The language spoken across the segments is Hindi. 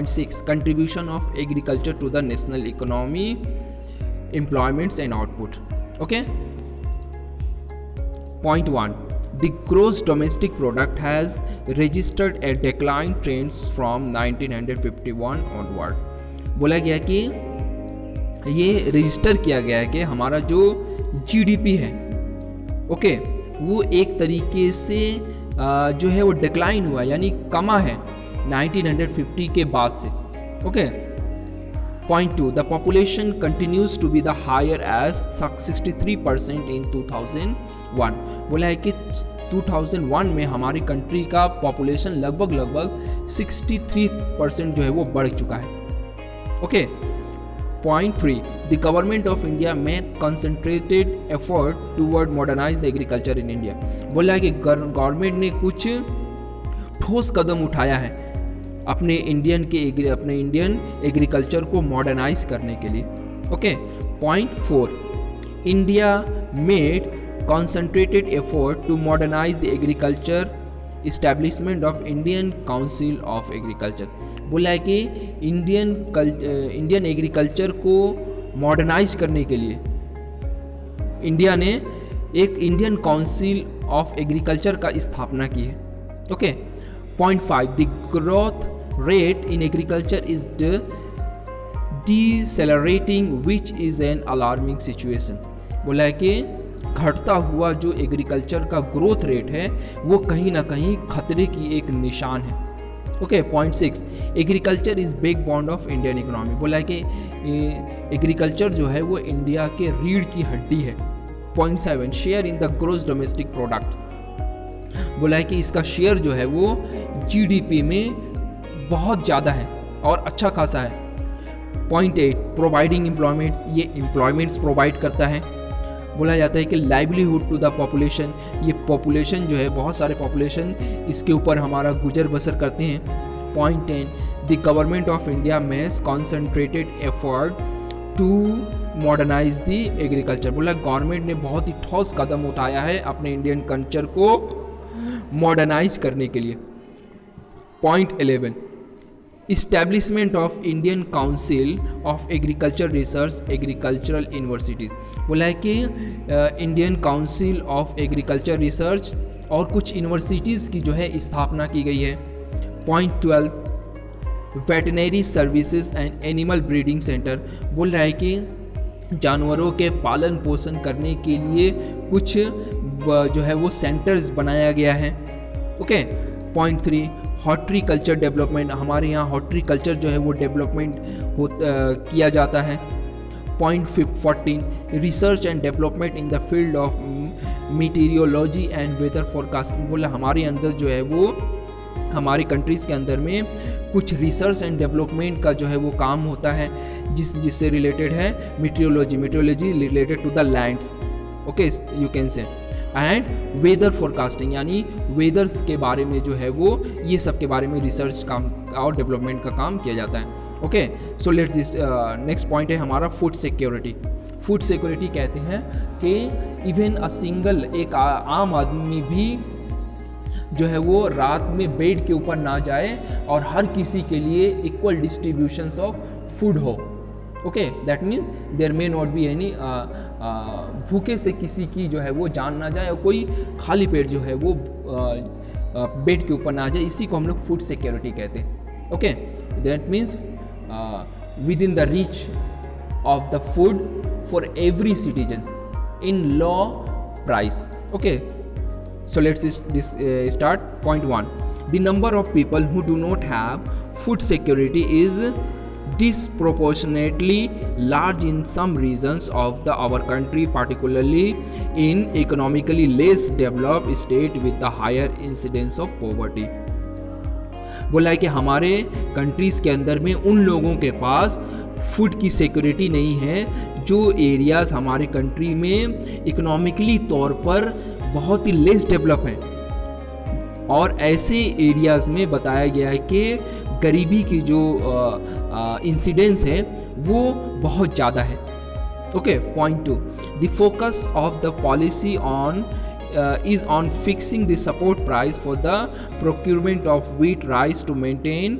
6. Contribution of agriculture to the national economy, employments and output. Okay. Point 1. The gross domestic product has registered a decline trends from 1951 onward. बोला गया कि ये रजिस्टर किया गया है कि हमारा जो जीडीपी है, ओके, वो एक तरीके से जो है वो डिक्लाइन हुआ, यानी कमा है 1950 के बाद से. Okay. Point 2. The population continues to be the higher as 63% in 2001. बोला है कि 2001 में हमारी कंट्री का पॉपुलेशन लगभग 63% जो है वो बढ़ चुका है. Okay. Point 3. The government of India made concentrated effort toward modernize the agriculture in India. बोला है कि गवर्नमेंट ने कुछ ठोस कदम उठाया है अपने इंडियन एग्रीकल्चर को मॉडर्नाइज करने के लिए. Okay. Point 4. India made concentrated effort to modernize the agriculture, establishment of Indian Council of Agriculture. बोला है कि इंडियन एग्रीकल्चर को मॉडर्नाइज करने के लिए इंडिया ने एक इंडियन काउंसिल ऑफ एग्रीकल्चर का स्थापना की है. Okay. Point 5. The growth rate in agriculture is decelerating, which is an alarming situation. बोला है कि घटता हुआ जो एग्रीकल्चर का ग्रोथ रेट है वो कहीं ना कहीं खतरे की एक निशान है. Okay. Point 6. Agriculture is backbone of Indian economy. बोला है कि एग्रीकल्चर जो है वो इंडिया के रीढ़ की हड्डी है. Point 7. Share in the gross domestic product. बोला है कि इसका शेयर जो है वो जीडीपी में बहुत ज़्यादा है और अच्छा खासा है. Point 8. Providing employments. ये एम्प्लॉयमेंट्स प्रोवाइड करता है. बोला जाता है कि लाइवलीहुड टू द पॉपुलेशन. ये पॉपुलेशन जो है, बहुत सारे पॉपुलेशन इसके ऊपर हमारा गुजर बसर करते हैं. Point 10. The government of India makes concentrated effort to modernise the agriculture. बोला गवर्नमेंट ने बहुत ही ठोस कदम उठाया है अपने इंडियन कल्चर को मॉडर्नाइज करने के लिए. Point 11. Establishment of Indian council of agriculture research agricultural universities. बोला है कि Indian council of agriculture research और कुछ यूनिवर्सिटीज़ की जो है स्थापना की गई है. Point 12. Veterinary services and animal breeding centre. बोल रहा है कि जानवरों के पालन पोषण करने के लिए कुछ जो है वो सेंटर्स बनाया गया है. ओके. Point 3. Horticulture development. हमारे यहाँ हॉर्टिकल्चर जो है वो डेवलपमेंट किया जाता है. Point 14. Research and development in the field of meteorology and weather forecasting. बोला हमारे अंदर जो है वो हमारी कंट्रीज़ के अंदर में कुछ रिसर्च एंड डेवलपमेंट का जो है वो काम होता है जिससे रिलेटेड है meteorology related to the lands. Okay, you can say. And weather forecasting, यानी वेदर्स के बारे में जो है वो ये सब के बारे में रिसर्च काम और डेवलपमेंट का काम किया जाता है. Okay. So let's this next point है हमारा फूड सिक्योरिटी. फूड सिक्योरिटी कहते हैं कि इवन अ सिंगल एक आम आदमी भी जो है वो रात में बेड के ऊपर ना जाए और हर किसी के लिए इक्वल डिस्ट्रीब्यूशंस ऑफ फूड हो. Okay. That mean there may not be any भूखे से किसी की जो है वो जान ना जाए और कोई खाली पेट जो है वो बेड के ऊपर ना जाए. इसी को हम लोग फूड सिक्योरिटी कहते हैं. Okay. That means with in the reach of the food for every citizen in law price. Okay. So let's start. Point 1. The number of people who do not have food security is disproportionately large in some regions of our country, particularly in economically less developed state with the higher incidence of poverty. बोला है कि हमारे कंट्रीज़ के अंदर में उन लोगों के पास फूड की सिक्योरिटी नहीं है जो एरियाज़ हमारे कंट्री में इकोनॉमिकली तौर पर बहुत ही लेस डेवलप हैं, और ऐसे एरियाज़ में बताया गया है कि गरीबी की जो इंसिडेंस है वो बहुत ज़्यादा है. Okay. Point 2. The focus of the policy on is on fixing the support price for the procurement of wheat rice to maintain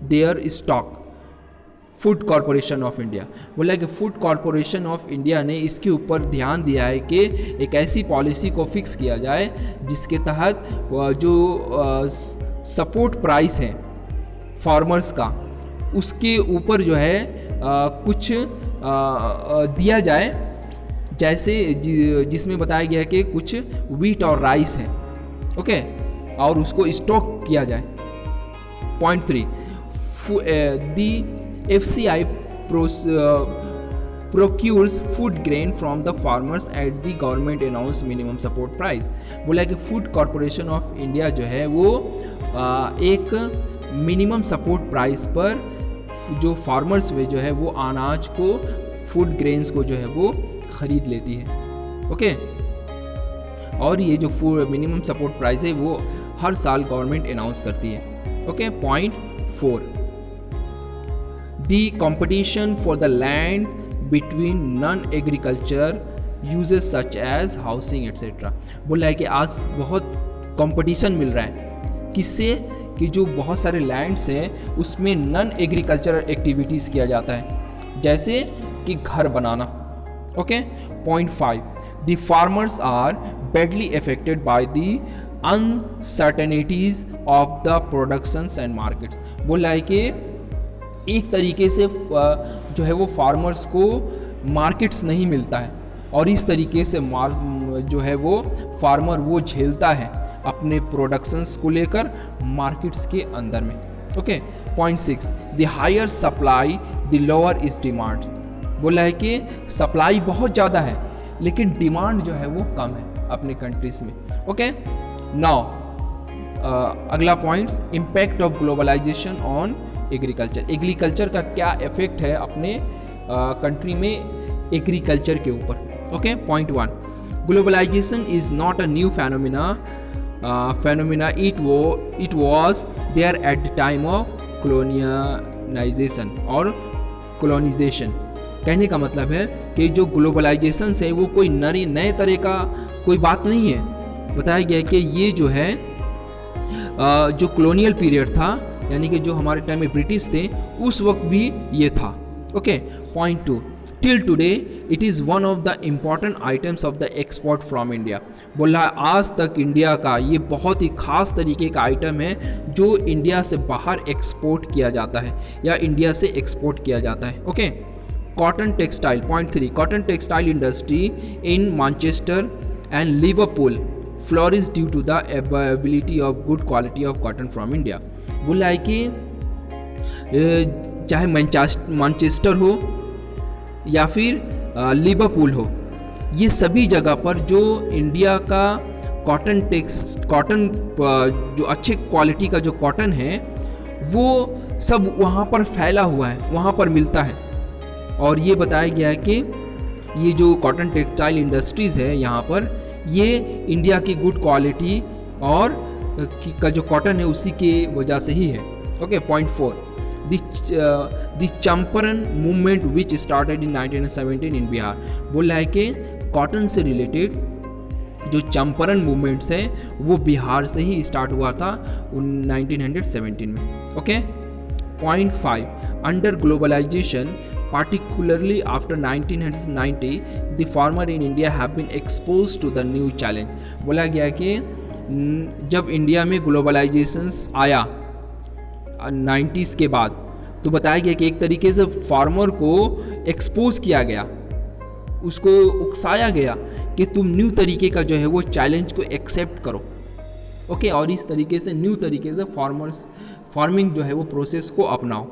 there stock. Food corporation of India बोला कि फूड कॉरपोरेशन ऑफ इंडिया ने इसके ऊपर ध्यान दिया है कि एक ऐसी पॉलिसी को फिक्स किया जाए जिसके तहत जो सपोर्ट प्राइस है फार्मर्स का, उसके ऊपर जो है कुछ दिया जाए, जैसे जिसमें बताया गया कि कुछ वीट और राइस है, ओके, और उसको स्टॉक किया जाए। Point 3, the FCI procures food grain from the farmers at the government announced minimum support price। बोला कि फूड कॉरपोरेशन ऑफ इंडिया जो है वो एक मिनिमम सपोर्ट प्राइस पर जो फार्मर्स वे जो है वो अनाज को, फूड ग्रेन्स को जो है वो खरीद लेती है, ओके। और ये जो मिनिमम सपोर्ट प्राइस है वो हर साल गवर्नमेंट अनाउंस करती है, okay. Point 4, the competition for the land between non-agriculture uses such as housing etc। बोला है कि आज बहुत कंपटीशन मिल रहा है, किससे, कि जो बहुत सारे लैंड्स हैं उसमें नॉन एग्रीकल्चरल एक्टिविटीज़ किया जाता है, जैसे कि घर बनाना, okay. Point 5, the farmers are badly affected by the uncertainties of the productions and markets। बोला है कि एक तरीके से जो है वो फार्मर्स को मार्केट्स नहीं मिलता है, और इस तरीके से जो है वो फार्मर वो झेलता है अपने प्रोडक्शंस को लेकर मार्केट्स के अंदर में, okay. Point 6, the higher supply the lower is demand. बोला है कि सप्लाई बहुत ज़्यादा है लेकिन डिमांड जो है वो कम है अपने कंट्रीज में, ओके। नाउ अगला point, impact of globalisation on agriculture का क्या इफेक्ट है अपने कंट्री में एग्रीकल्चर के ऊपर, okay. Point 1, globalisation is not a new phenomena, it was there at the time of colonization और colonization। कहने का मतलब है कि जो ग्लोबलाइजेशन है वो कोई नए तरह का कोई बात नहीं है। बताया गया है कि ये जो है जो कॉलोनियल पीरियड था, यानी कि जो हमारे टाइम में ब्रिटिश थे उस वक्त भी ये था, okay. Point 2, till today it is one of the important items of the export from India. बोला आज तक इंडिया का ये बहुत ही खास तरीके का आइटम है जो इंडिया से बाहर एक्सपोर्ट किया जाता है या इंडिया से एक्सपोर्ट किया जाता है, okay. Cotton textile. Point 3, cotton textile industry in Manchester and Liverpool flourish due to the availability of good quality of cotton from India. बोला है कि चाहे मैनचेस्टर हो या फिर लिवरपूल हो, ये सभी जगह पर जो इंडिया का कॉटन जो अच्छे क्वालिटी का जो कॉटन है वो सब वहाँ पर फैला हुआ है, वहाँ पर मिलता है। और ये बताया गया है कि ये जो कॉटन टेक्सटाइल इंडस्ट्रीज़ है यहाँ पर, ये इंडिया की गुड क्वालिटी और का जो कॉटन है उसी के वजह से ही है, okay. Point 4, the Champaran movement which started in 1917 इन बिहार। बोला है कि कॉटन से रिलेटेड जो चंपारण मूवमेंट्स हैं वो बिहार से ही स्टार्ट हुआ था 1917 में, okay. Point 5, under globalisation particularly after 1990 the farmer in India have been exposed to the new challenge। बोला गया कि जब इंडिया में ग्लोबलाइजेशंस आया 90s के बाद, तो बताया गया कि एक तरीके से फार्मर को एक्सपोज किया गया, उसको उकसाया गया कि तुम न्यू तरीके का जो है वो चैलेंज को एक्सेप्ट करो, ओके। और इस तरीके से न्यू तरीके से फार्मिंग जो है वो प्रोसेस को अपनाओ।